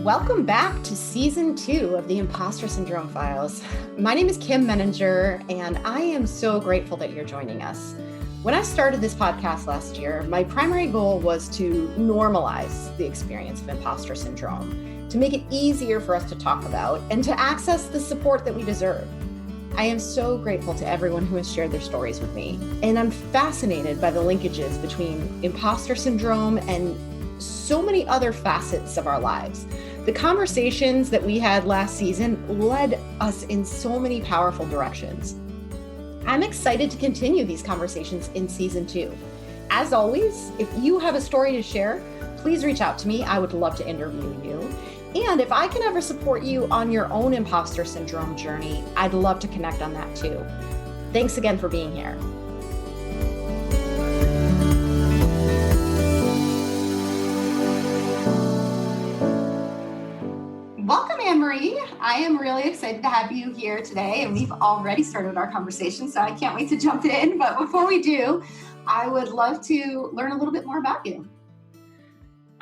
Welcome back to Season 2 of the Impostor Syndrome Files. My name is Kim Menninger, and I am so grateful that you're joining us. When I started this podcast last year, my primary goal was to normalize the experience of imposter syndrome, to make it easier for us to talk about, and to access the support that we deserve. I am so grateful to everyone who has shared their stories with me, and I'm fascinated by the linkages between imposter syndrome and so many other facets of our lives. The conversations that we had last season led us in so many powerful directions. I'm excited to continue these conversations in Season 2. As always, if you have a story to share, please reach out to me. I would love to interview you. And if I can ever support you on your own imposter syndrome journey, I'd love to connect on that too. Thanks again for being here. Welcome, Marie. I am really excited to have you here today, and we've already started our conversation, so I can't wait to jump in. But before we do, I would love to learn a little bit more about you.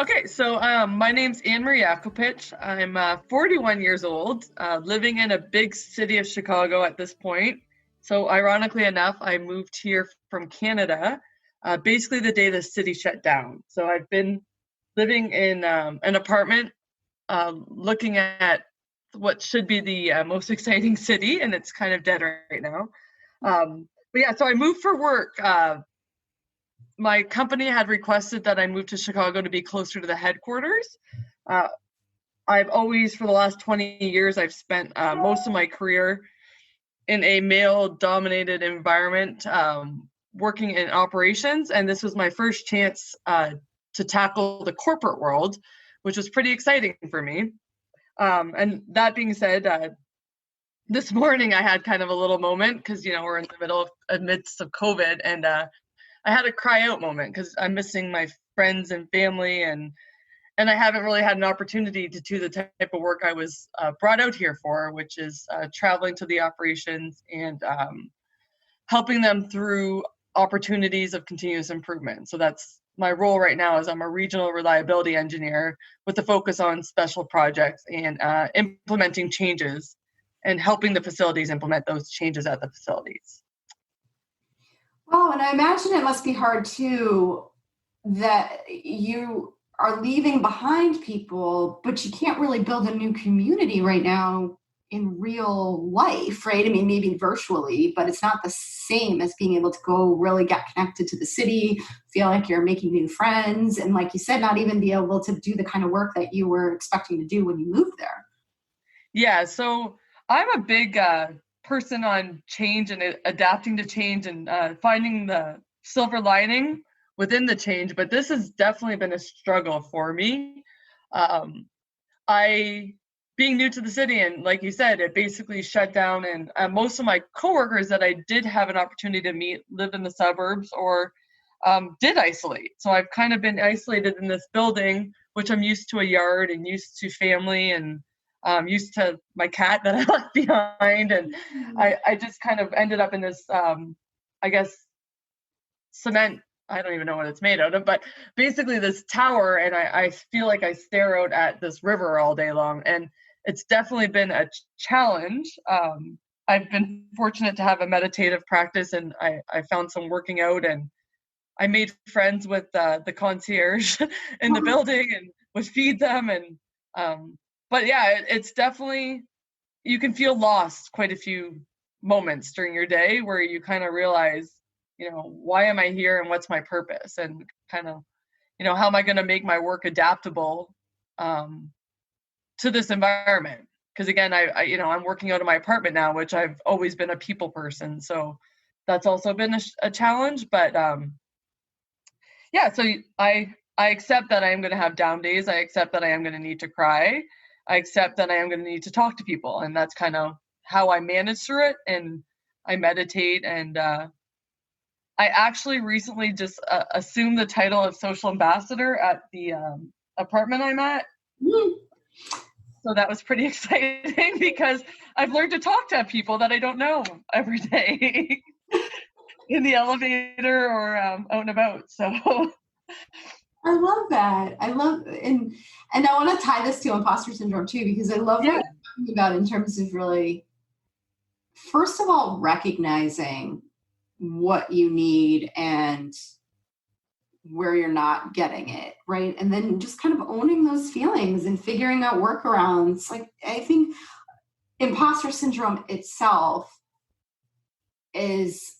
Okay, so my name's Marie Yakopich. I'm 41 years old, living in a big city of Chicago at this point. So ironically enough, I moved here from Canada, basically the day the city shut down. So I've been living in an apartment, looking at what should be the most exciting city, and it's kind of dead right now. But yeah, so I moved for work. My company had requested that I move to Chicago to be closer to the headquarters. I've always, for the last 20 years, I've spent most of my career in a male-dominated environment, working in operations, and this was my first chance to tackle the corporate world, which was pretty exciting for me. And that being said, this morning I had kind of a little moment because, we're in the midst of COVID, and I had a cry out moment because I'm missing my friends and family, and I haven't really had an opportunity to do the type of work I was brought out here for, which is traveling to the operations and helping them through opportunities of continuous improvement. So that's my role right now. Is I'm a regional reliability engineer with a focus on special projects and implementing changes and helping the facilities implement those changes at the facilities. Well, and I imagine it must be hard too that you are leaving behind people, but you can't really build a new community right now in real life, right? I mean, maybe virtually, but it's not the same as being able to go really get connected to the city, feel like you're making new friends, and like you said, not even be able to do the kind of work that you were expecting to do when you moved there. Yeah, so I'm a big person on change and adapting to change and finding the silver lining within the change, but this has definitely been a struggle for me. Being new to the city, and like you said, it basically shut down, and most of my coworkers that I did have an opportunity to meet lived in the suburbs or did isolate. So I've kind of been isolated in this building, which I'm used to a yard and used to family and used to my cat that I left behind. And I just kind of ended up in this, I guess, cement, I don't even know what it's made out of, but basically this tower, and I feel like I stare out at this river all day long. And it's definitely been a challenge. I've been fortunate to have a meditative practice, and I found some working out, and I made friends with the concierge in the building and would feed them. And but yeah, it's definitely, you can feel lost quite a few moments during your day where you kind of realize, why am I here and what's my purpose, and kind of, how am I going to make my work adaptable to this environment? Because again, I'm working out of my apartment now, which I've always been a people person, so that's also been a challenge. But yeah, so I accept that I am going to have down days. I accept that I am going to need to cry. I accept that I am going to need to talk to people, and that's kind of how I manage through it. And I meditate, and I actually recently just assumed the title of social ambassador at the apartment I'm at. So that was pretty exciting because I've learned to talk to people that I don't know every day in the elevator or out and about. So I love that. And I want to tie this to imposter syndrome too, because I love what Yeah. you're talking about in terms of really, first of all, recognizing what you need and where you're not getting it, right? And then just kind of owning those feelings and figuring out workarounds. Like, I think imposter syndrome itself is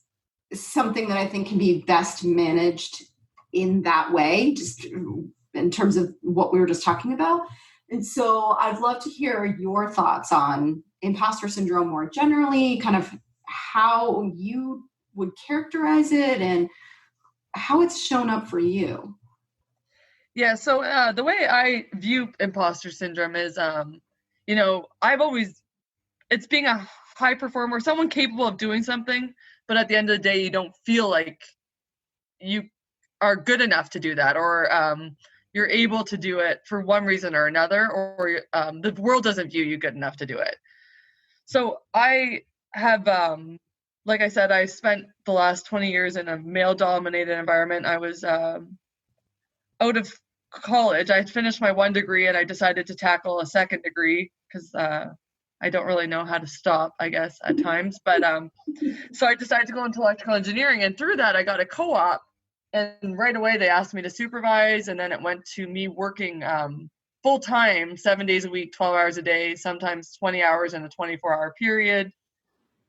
something that I think can be best managed in that way, just in terms of what we were just talking about. And so I'd love to hear your thoughts on imposter syndrome more generally, kind of how you would characterize it and how it's shown up for you. Yeah, so the way I view imposter syndrome is, it's being a high performer, someone capable of doing something, but at the end of the day, you don't feel like you are good enough to do that, or you're able to do it for one reason or another, or the world doesn't view you good enough to do it. So I have, like I said, I spent the last 20 years in a male-dominated environment. I was out of college. I finished my one degree and I decided to tackle a second degree because I don't really know how to stop, I guess, at times. But so I decided to go into electrical engineering, and through that I got a co-op, and right away they asked me to supervise, and then it went to me working full time, 7 days a week, 12 hours a day, sometimes 20 hours in a 24-hour period,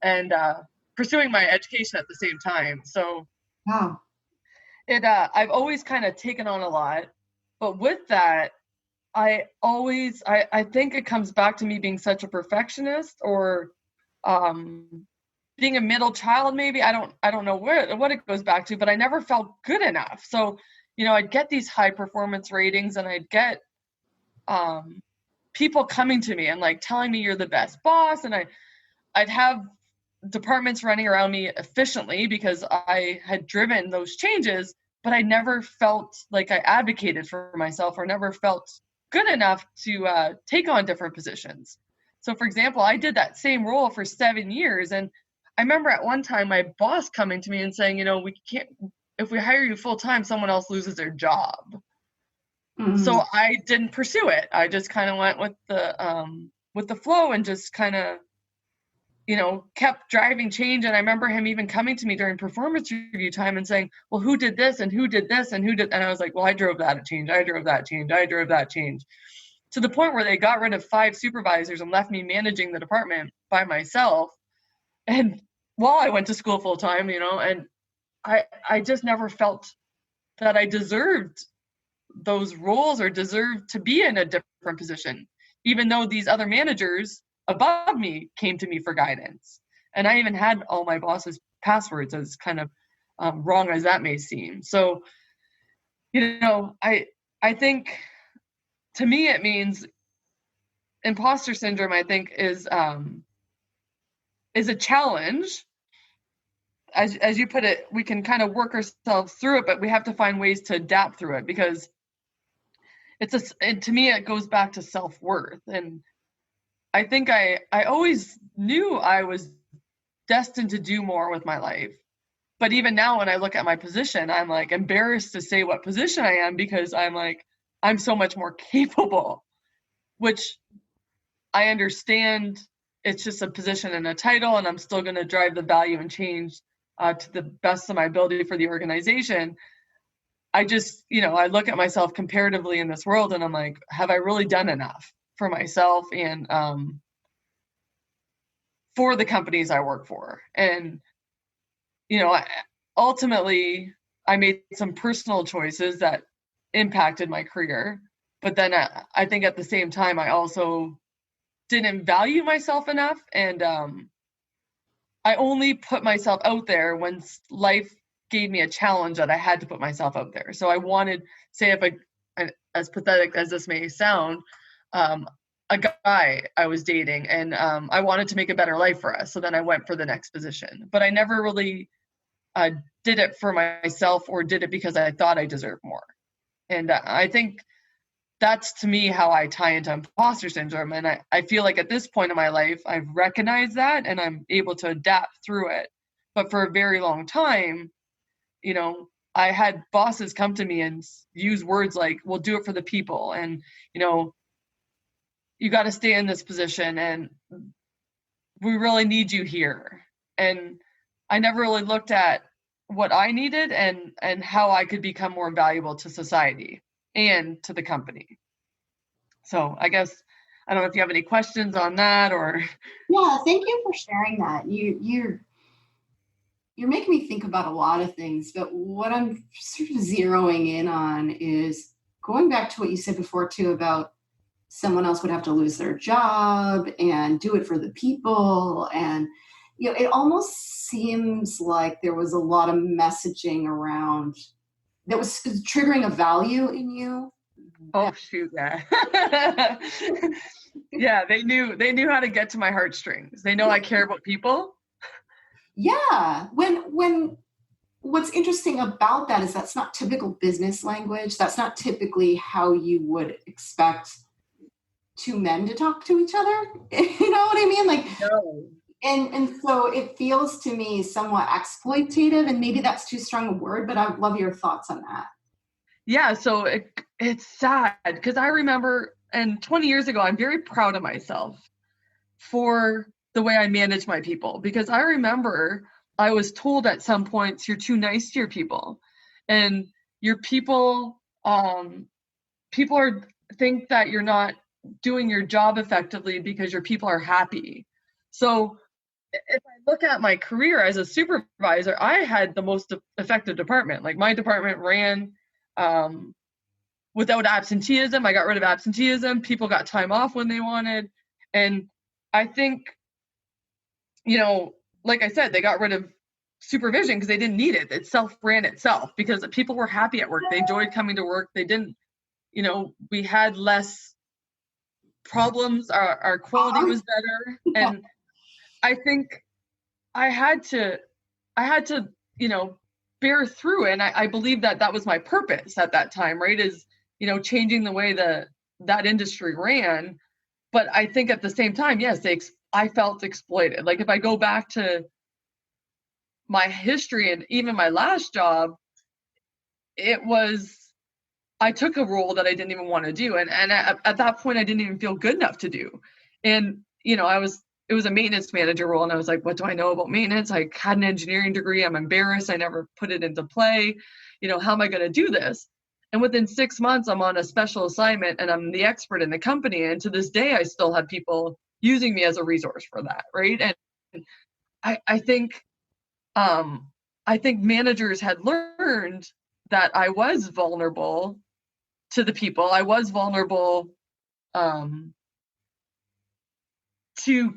and pursuing my education at the same time. So Wow. I've always kind of taken on a lot, but with that, I think it comes back to me being such a perfectionist, or being a middle child, maybe. I don't know what it goes back to, but I never felt good enough. So, I'd get these high performance ratings, and I'd get people coming to me and like telling me you're the best boss, and I'd have departments running around me efficiently because I had driven those changes, but I never felt like I advocated for myself, or never felt good enough to take on different positions. So, for example, I did that same role for 7 years, and I remember at one time my boss coming to me and saying, we can't, if we hire you full time, someone else loses their job. Mm-hmm. So I didn't pursue it. I just kind of went with the flow, and just kind of kept driving change. And I remember him even coming to me during performance review time and saying, well, who did this and who did this and who did, and I was like, well, I drove that change. I drove that change. I drove that change, to the point where they got rid of 5 supervisors and left me managing the department by myself. And while I went to school full time, and I just never felt that I deserved those roles or deserved to be in a different position, even though these other managers above me came to me for guidance. And I even had all my boss's passwords, as kind of wrong as that may seem. So, I think, to me, it means imposter syndrome, I think, is a challenge. As you put it, we can kind of work ourselves through it, but we have to find ways to adapt through it, because to me, it goes back to self-worth. And I think I always knew I was destined to do more with my life. But even now, when I look at my position, I'm like embarrassed to say what position I am, because I'm like, I'm so much more capable, which I understand it's just a position and a title, and I'm still going to drive the value and change to the best of my ability for the organization. I just, I look at myself comparatively in this world, and I'm like, have I really done enough for myself and for the companies I work for? And, ultimately, I made some personal choices that impacted my career. But then I think at the same time, I also didn't value myself enough. And I only put myself out there when life gave me a challenge that I had to put myself out there. So I wanted, say, as pathetic as this may sound, a guy I was dating, and I wanted to make a better life for us. So then I went for the next position, but I never really did it for myself, or did it because I thought I deserved more. And I think that's, to me, how I tie into imposter syndrome. And I feel like at this point in my life, I've recognized that and I'm able to adapt through it. But for a very long time, I had bosses come to me and use words like, we'll do it for the people. And, you got to stay in this position and we really need you here. And I never really looked at what I needed and how I could become more valuable to society and to the company. So I guess, I don't know if you have any questions on that or. Yeah, thank you for sharing that. You're making me think about a lot of things, but what I'm sort of zeroing in on is going back to what you said before too about someone else would have to lose their job and do it for the people. And, it almost seems like there was a lot of messaging around that was triggering a value in you. Oh, shoot, yeah. Yeah, they knew how to get to my heartstrings. They know I care about people. Yeah. When what's interesting about that is that's not typical business language. That's not typically how you would expect two men to talk to each other. You know what I mean? Like, No. and so it feels to me somewhat exploitative, and maybe that's too strong a word, but I would love your thoughts on that. Yeah, so it's sad because I remember, and 20 years ago, I'm very proud of myself for the way I manage my people, because I remember I was told at some points, you're too nice to your people, and your people think that you're not doing your job effectively because your people are happy. So if I look at my career as a supervisor, I had the most effective department. Like my department ran without absenteeism. I got rid of absenteeism. People got time off when they wanted. And I think, like I said, they got rid of supervision because they didn't need it. It self-ran itself because people were happy at work. They enjoyed coming to work. They didn't, we had less problems. Our quality was better. And I think I had to, bear through it. And I believe that was my purpose at that time, right? Is, changing the way that industry ran. But I think at the same time, yes, I felt exploited. Like if I go back to my history and even my last job, I took a role that I didn't even want to do. And at that point, I didn't even feel good enough to do. And, it was a maintenance manager role. And I was like, what do I know about maintenance? I had an engineering degree. I'm embarrassed. I never put it into play. How am I going to do this? And within 6 months, I'm on a special assignment and I'm the expert in the company. And to this day, I still have people using me as a resource for that. Right. And I think managers had learned that I was vulnerable to the people. I was vulnerable to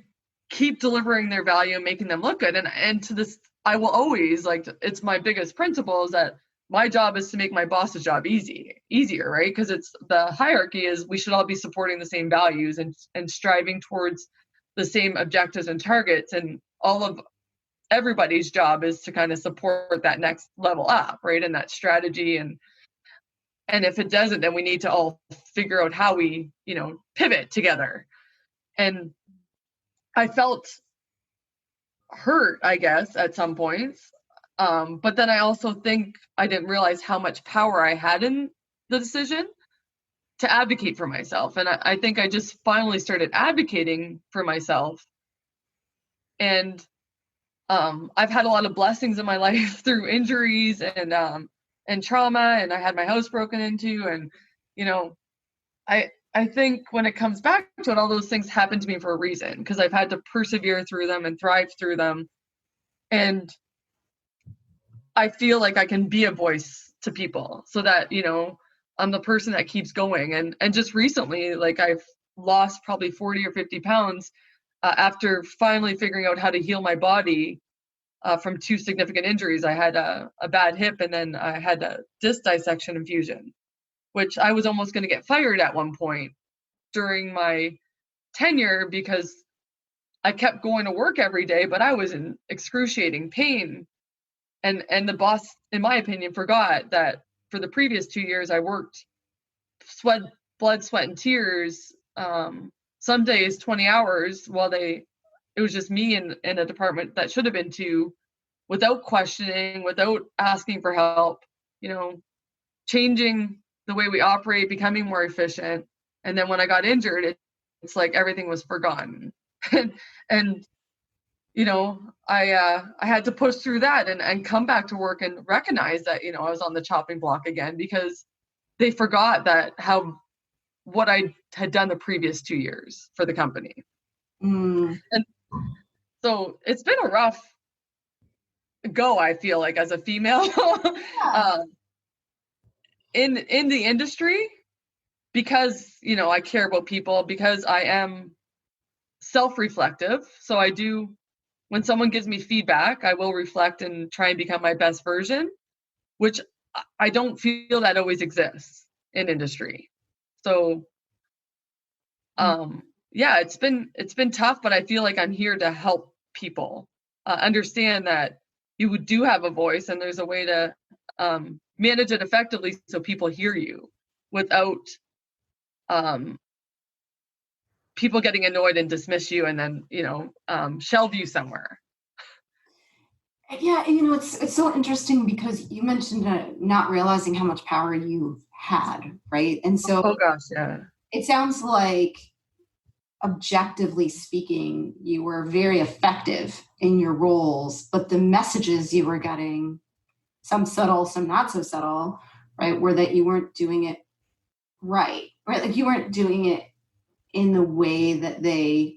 keep delivering their value and making them look good. And to this, I will always, it's my biggest principle is that my job is to make my boss's job easier, right? Because it's the hierarchy is we should all be supporting the same values and striving towards the same objectives and targets. And all of everybody's job is to kind of support that next level up, right? And that strategy. And if it doesn't, then we need to all figure out how we, pivot together. And I felt hurt, I guess, at some points. But then I also think I didn't realize how much power I had in the decision to advocate for myself. And I think I just finally started advocating for myself. And I've had a lot of blessings in my life through injuries and trauma, and I had my house broken into. And, I think when it comes back to it, all those things happened to me for a reason, because I've had to persevere through them and thrive through them. And I feel like I can be a voice to people so that, I'm the person that keeps going. And just recently, I've lost probably 40 or 50 pounds after finally figuring out how to heal my body from 2 significant injuries. I had a bad hip, and then I had a disc dissection infusion, which I was almost going to get fired at one point during my tenure because I kept going to work every day, but I was in excruciating pain. And the boss, in my opinion, forgot that for the previous 2 years, I worked blood, sweat, and tears, some days 20 hours while it was just me in a department that should have been 2, without questioning, without asking for help. changing the way we operate, becoming more efficient. And then when I got injured, it's like everything was forgotten. and I had to push through that and come back to work and recognize that, I was on the chopping block again, because they forgot what I had done the previous 2 years for the company. Mm. And so it's been a rough go, I feel like, as a female in the industry, because, I care about people, because I am self-reflective. So I do, when someone gives me feedback, I will reflect and try and become my best version, which I don't feel that always exists in industry. So, yeah, it's been tough, but I feel like I'm here to help people understand that you do have a voice, and there's a way to manage it effectively so people hear you without people getting annoyed and dismiss you and then, shelve you somewhere. Yeah, it's so interesting because you mentioned not realizing how much power you had, right? And so, oh gosh, yeah, it sounds like, objectively speaking, you were very effective in your roles, but the messages you were getting, some subtle, some not so subtle, right, were that you weren't doing it right? Like you weren't doing it in the way that they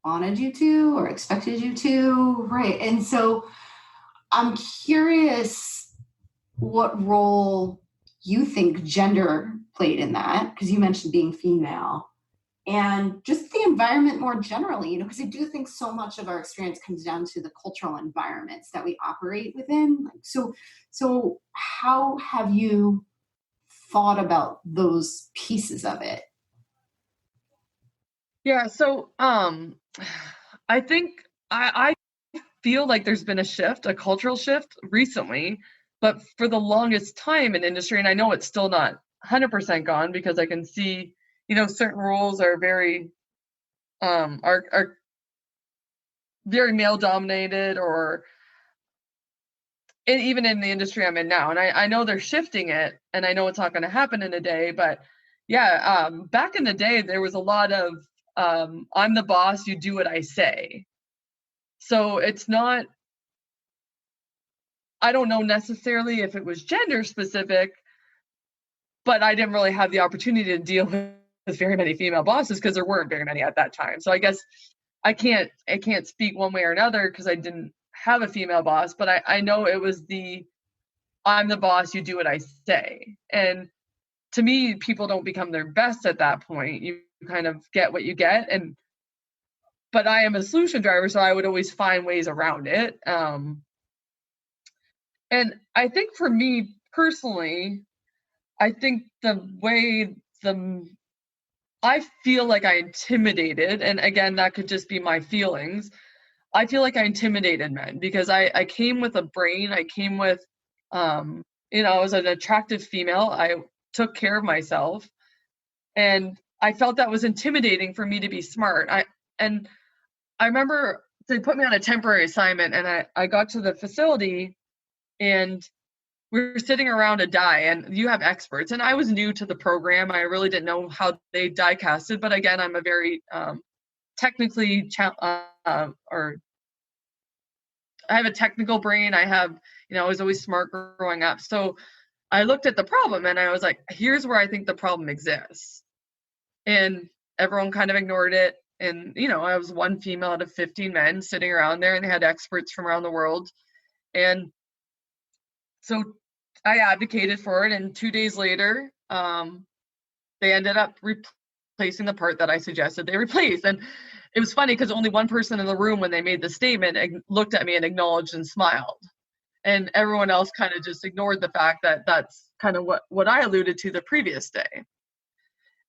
wanted you to or expected you to, right? And so I'm curious what role you think gender played in that, because you mentioned being female, and just the environment more generally, because I do think so much of our experience comes down to the cultural environments that we operate within. So how have you thought about those pieces of it? Yeah, so I think I feel like there's been a cultural shift recently, but for the longest time in industry, and I know it's still not 100% gone, because I can see, certain roles are very are very male dominated, or even in the industry I'm in now. And I know they're shifting it, and I know it's not going to happen in a day, but yeah, back in the day, there was a lot of I'm the boss, you do what I say. So it's not, I don't know necessarily if it was gender specific, but I didn't really have the opportunity to deal with very many female bosses, because there weren't very many at that time. So I guess I can't speak one way or another, because I didn't have a female boss, but I know it was I'm the boss, you do what I say. And to me, people don't become their best at that point. You kind of get what you get. But I am a solution driver, so I would always find ways around it. And I think for me personally, I think I feel like I intimidated, and again, that could just be my feelings. I feel like I intimidated men, because I came with a brain. I came with, I was an attractive female. I took care of myself, and I felt that was intimidating for me to be smart. I remember they put me on a temporary assignment, and I got to the facility, and we were sitting around a die, and you have experts. And I was new to the program. I really didn't know how they die casted. But again, I'm a very technically, or I have a technical brain. I was always smart growing up. So I looked at the problem, and I was like, here's where I think the problem exists. And everyone kind of ignored it. And, I was one female out of 15 men sitting around there, and they had experts from around the world. And so I advocated for it. And 2 days later, they ended up replacing the part that I suggested they replace. And it was funny, because only one person in the room, when they made the statement, looked at me and acknowledged and smiled. And everyone else kind of just ignored the fact that that's kind of what I alluded to the previous day.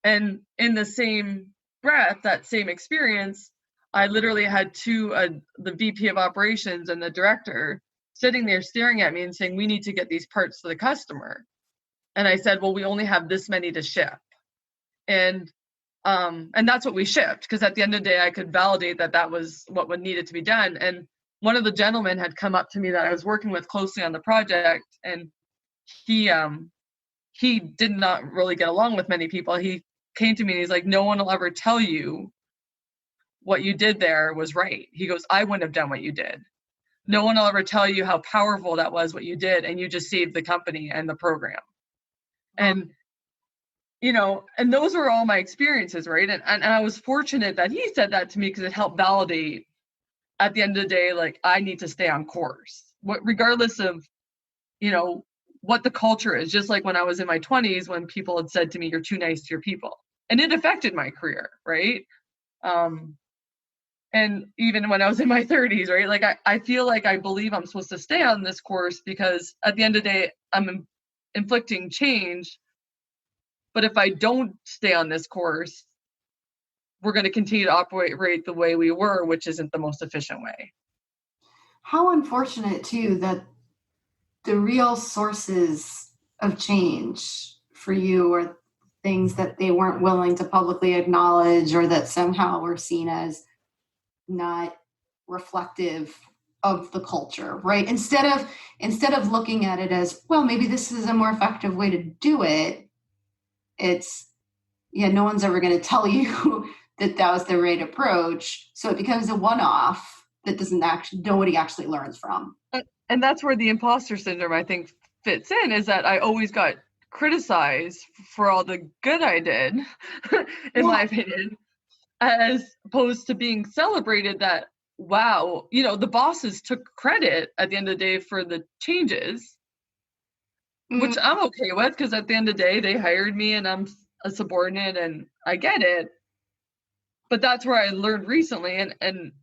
And in the same breath, that same experience, I literally had the VP of operations and the director sitting there staring at me and saying, we need to get these parts to the customer. And I said, well, we only have this many to ship. And that's what we shipped, because at the end of the day, I could validate that was what needed to be done. And one of the gentlemen had come up to me that I was working with closely on the project, and he did not really get along with many people. He came to me and he's like, no one will ever tell you what you did there was right. He goes, I wouldn't have done what you did. No one will ever tell you how powerful that was, what you did, and you just saved the company and the program. And, and those were all my experiences, right? And I was fortunate that he said that to me because it helped validate at the end of the day, like, I need to stay on course, regardless of, what the culture is. Just like when I was in my 20s, when people had said to me, you're too nice to your people. And it affected my career, right? And even when I was in my 30s, right? Like, I feel like I believe I'm supposed to stay on this course because at the end of the day, I'm inflicting change. But if I don't stay on this course, we're going to continue to operate the way we were, which isn't the most efficient way. How unfortunate, too, that the real sources of change for you are things that they weren't willing to publicly acknowledge, or that somehow were seen as not reflective of the culture, right? Instead of looking at it as, well, maybe this is a more effective way to do it, it's, no one's ever going to tell you that was the right approach. So it becomes a one-off that nobody actually learns from. And that's where the imposter syndrome, I think, fits in, is that I always got criticized for all the good I did, in my opinion, as opposed to being celebrated that, wow, the bosses took credit at the end of the day for the changes, which I'm okay with, because at the end of the day, they hired me and I'm a subordinate and I get it. But that's where I learned recently and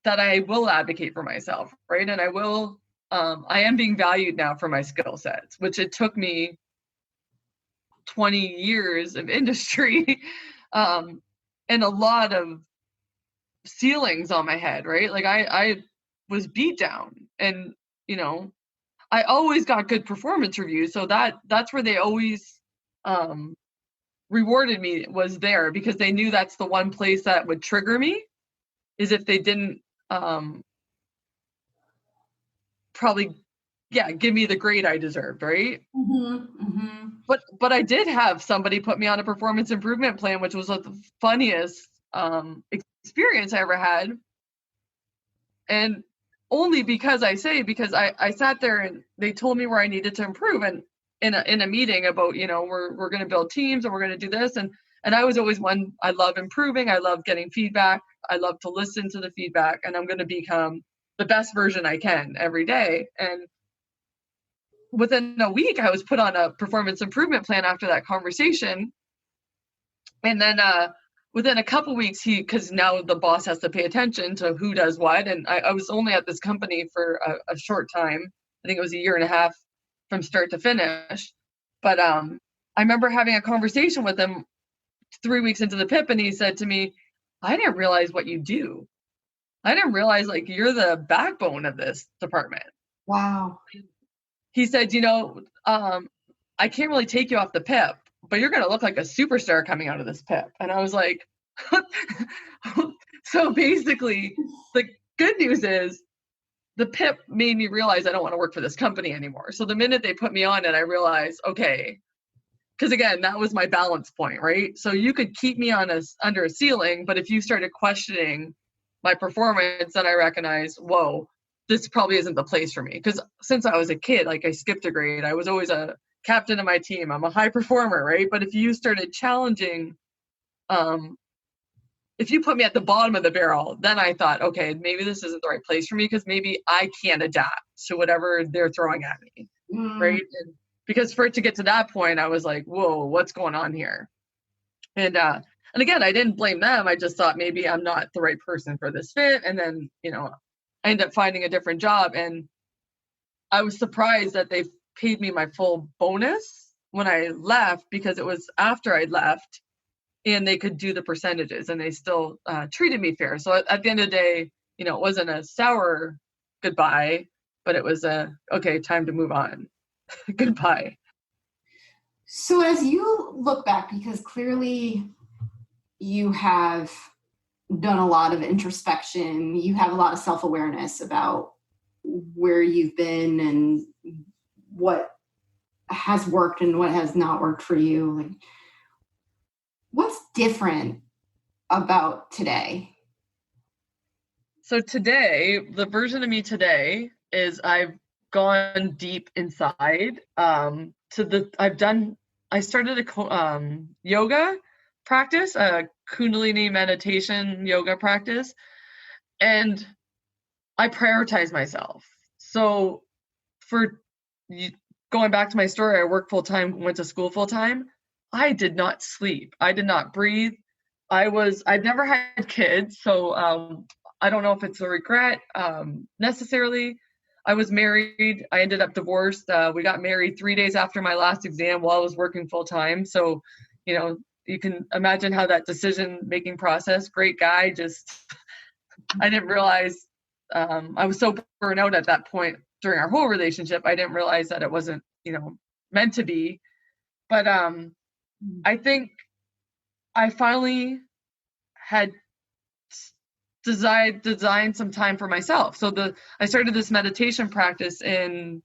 that I will advocate for myself, right? And I am being valued now for my skill sets, which it took me 20 years of industry and a lot of ceilings on my head, right? Like I was beat down and, I always got good performance reviews. So that's where they always rewarded me, was there, because they knew that's the one place that would trigger me, is if they didn't probably give me the grade I deserved, right? But I did have somebody put me on a performance improvement plan, which was the funniest experience I ever had. And only because I sat there and they told me where I needed to improve, and in a meeting about, we're going to build teams and we're going to do this. And I was always one, I love improving. I love getting feedback. I love to listen to the feedback, and I'm going to become the best version I can every day. And within a week, I was put on a performance improvement plan after that conversation. And then within a couple weeks, because now the boss has to pay attention to who does what. And I was only at this company for a short time. I think it was a year and a half from start to finish. But I remember having a conversation with him 3 weeks into the PIP, and he said to me, I didn't realize what you do. I didn't realize, like, you're the backbone of this department. Wow. He said, I can't really take you off the PIP, but you're going to look like a superstar coming out of this PIP. And I was like, so basically, the good news is the PIP made me realize I don't want to work for this company anymore. So the minute they put me on it, I realized, okay, because again, that was my balance point, right? So you could keep me under a ceiling, but if you started questioning my performance, then I recognized, whoa, this probably isn't the place for me. Because since I was a kid, like, I skipped a grade. I was always a captain of my team. I'm a high performer, right? But if you started challenging, if you put me at the bottom of the barrel, then I thought, okay, maybe this isn't the right place for me, because maybe I can't adapt to whatever they're throwing at me, right? And because for it to get to that point, I was like, whoa, what's going on here? And again, I didn't blame them. I just thought maybe I'm not the right person for this fit. And then, I ended up finding a different job, and I was surprised that they paid me my full bonus when I left, because it was after I'd left and they could do the percentages, and they still treated me fair. So at the end of the day, it wasn't a sour goodbye, but it was okay, time to move on. Goodbye. So as you look back, because clearly you have done a lot of introspection, you have a lot of self-awareness about where you've been and what has worked and what has not worked for you. Like, what's different about today? So today, the version of me today is I've gone deep inside. I started a yoga practice, a Kundalini meditation yoga practice, and I prioritize myself. So for going back to my story, I work full time, went to school full time. I did not sleep. I did not breathe. I've never had kids, so I don't know if it's a regret necessarily. I was married. I ended up divorced. We got married 3 days after my last exam while I was working full time. So, you can imagine how that decision-making process, great guy, just, I didn't realize, I was so burned out at that point during our whole relationship. I didn't realize that it wasn't, meant to be. But I think I finally had designed some time for myself. So I started this meditation practice in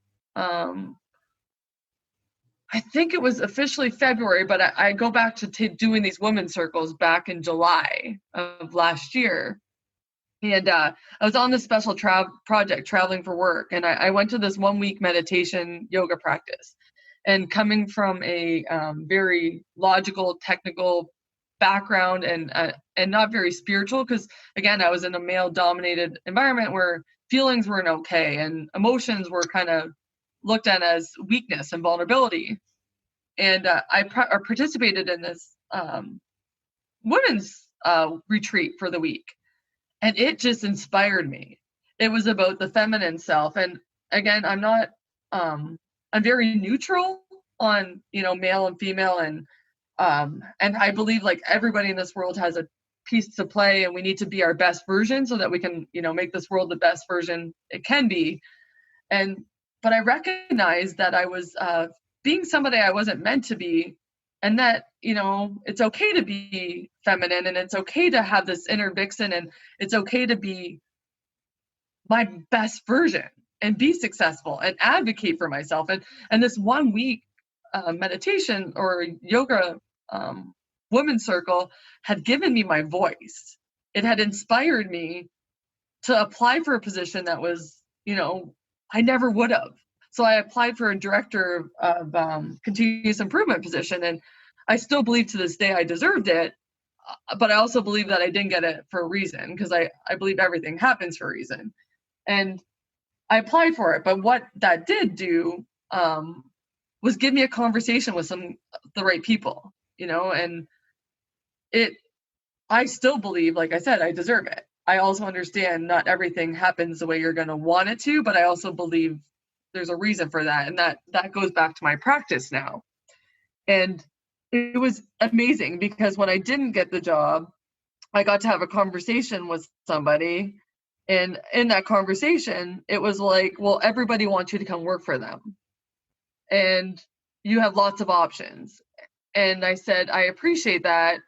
I think it was officially February, but I go back to doing these women's circles back in July of last year. And I was on this special project traveling for work, and I went to this 1 week meditation yoga practice. And coming from a very logical, technical background and not very spiritual, because again, I was in a male-dominated environment where feelings weren't okay and emotions were kind of looked at as weakness and vulnerability. And I participated in this women's retreat for the week, and it just inspired me. It was about the feminine self, and again, I'm very neutral on male and female, and I believe like everybody in this world has a piece to play, and we need to be our best version so that we can make this world the best version it can be. But I recognized that I was being somebody I wasn't meant to be, and that it's okay to be feminine, and it's okay to have this inner vixen, and it's okay to be my best version and be successful and advocate for myself. And this 1 week meditation or yoga women's circle had given me my voice. It had inspired me to apply for a position that was, I never would have. So I applied for a director of continuous improvement position, and I still believe to this day I deserved it. But I also believe that I didn't get it for a reason, because I believe everything happens for a reason. And I applied for it. But what that did do was give me a conversation with the right people, and I still believe, like I said, I deserve it. I also understand not everything happens the way you're going to want it to, but I also believe there's a reason for that. And that goes back to my practice now. And it was amazing, because when I didn't get the job, I got to have a conversation with somebody. And in that conversation, it was like, well, everybody wants you to come work for them, and you have lots of options. And I said, I appreciate that.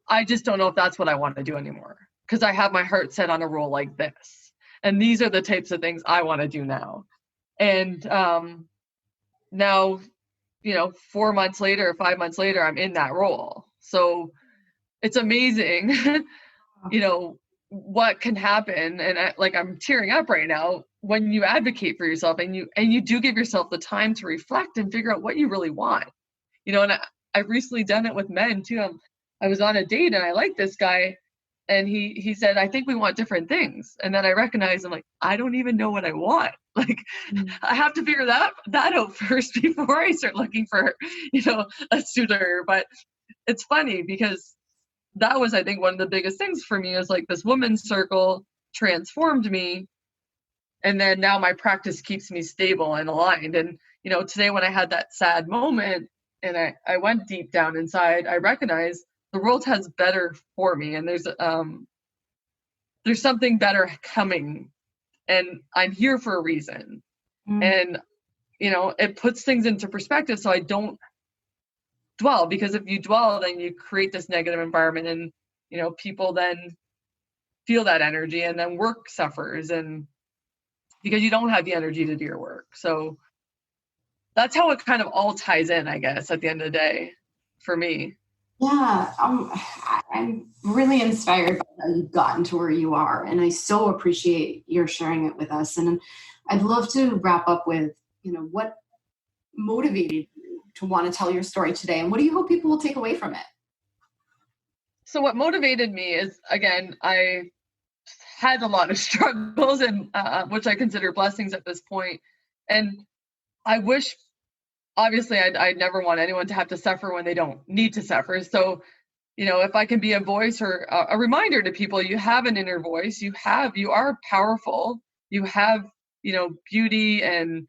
I just don't know if that's what I want to do anymore, because I have my heart set on a role like this. And these are the types of things I want to do now. And now, 4 months later, 5 months later, I'm in that role. So it's amazing, what can happen. And I'm tearing up right now when you advocate for yourself, and you do give yourself the time to reflect and figure out what you really want. And I've recently done it with men too. I was on a date, and I liked this guy, and he said, I think we want different things. And then I recognized, I'm like, I don't even know what I want. Like, I have to figure that out first before I start looking for, a suitor. But it's funny, because that was, I think, one of the biggest things for me, is like this women's circle transformed me. And then now my practice keeps me stable and aligned. And, today when I had that sad moment and I went deep down inside, I recognized the world has better for me, and there's something better coming, and I'm here for a reason. And it puts things into perspective, so I don't dwell, because if you dwell, then you create this negative environment, and people then feel that energy, and then work suffers, and because you don't have the energy to do your work. So that's how it kind of all ties in, I guess, at the end of the day for me. Yeah, I'm really inspired by how you've gotten to where you are, and I so appreciate your sharing it with us. And I'd love to wrap up with, what motivated you to want to tell your story today, and what do you hope people will take away from it? So what motivated me is, again, I had a lot of struggles, and which I consider blessings at this point. And I wish, obviously, I'd never want anyone to have to suffer when they don't need to suffer. So, if I can be a voice or a reminder to people, you have an inner voice, you are powerful, you have, beauty and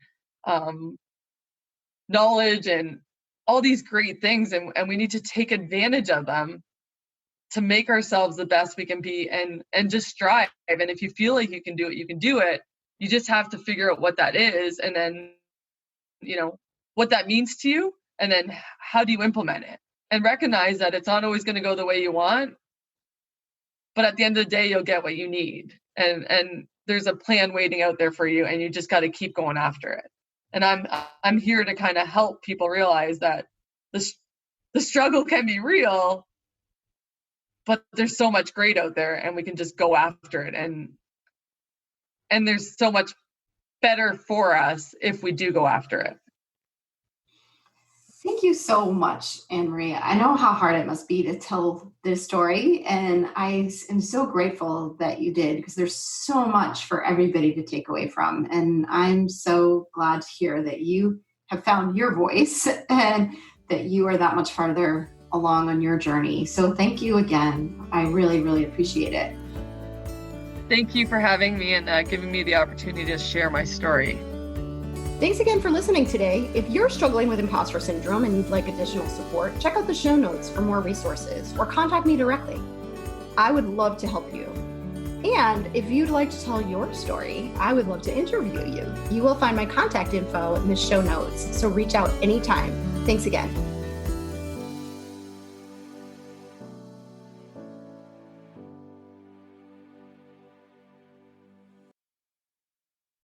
knowledge and all these great things. And we need to take advantage of them to make ourselves the best we can be, and just strive. And if you feel like you can do it, you can do it. You just have to figure out what that is, and then, what that means to you, and then how do you implement it, and recognize that it's not always going to go the way you want, but at the end of the day, you'll get what you need. And there's a plan waiting out there for you, and you just got to keep going after it. And I'm here to kind of help people realize that the struggle can be real, but there's so much great out there, and we can just go after it. And there's so much better for us if we do go after it. Thank you so much, Anne-Marie. I know how hard it must be to tell this story, and I am so grateful that you did, because there's so much for everybody to take away from. And I'm so glad to hear that you have found your voice and that you are that much farther along on your journey. So thank you again. I really, really appreciate it. Thank you for having me and giving me the opportunity to share my story. Thanks again for listening today. If you're struggling with imposter syndrome and you'd like additional support, check out the show notes for more resources or contact me directly. I would love to help you. And if you'd like to tell your story, I would love to interview you. You will find my contact info in the show notes, so reach out anytime. Thanks again.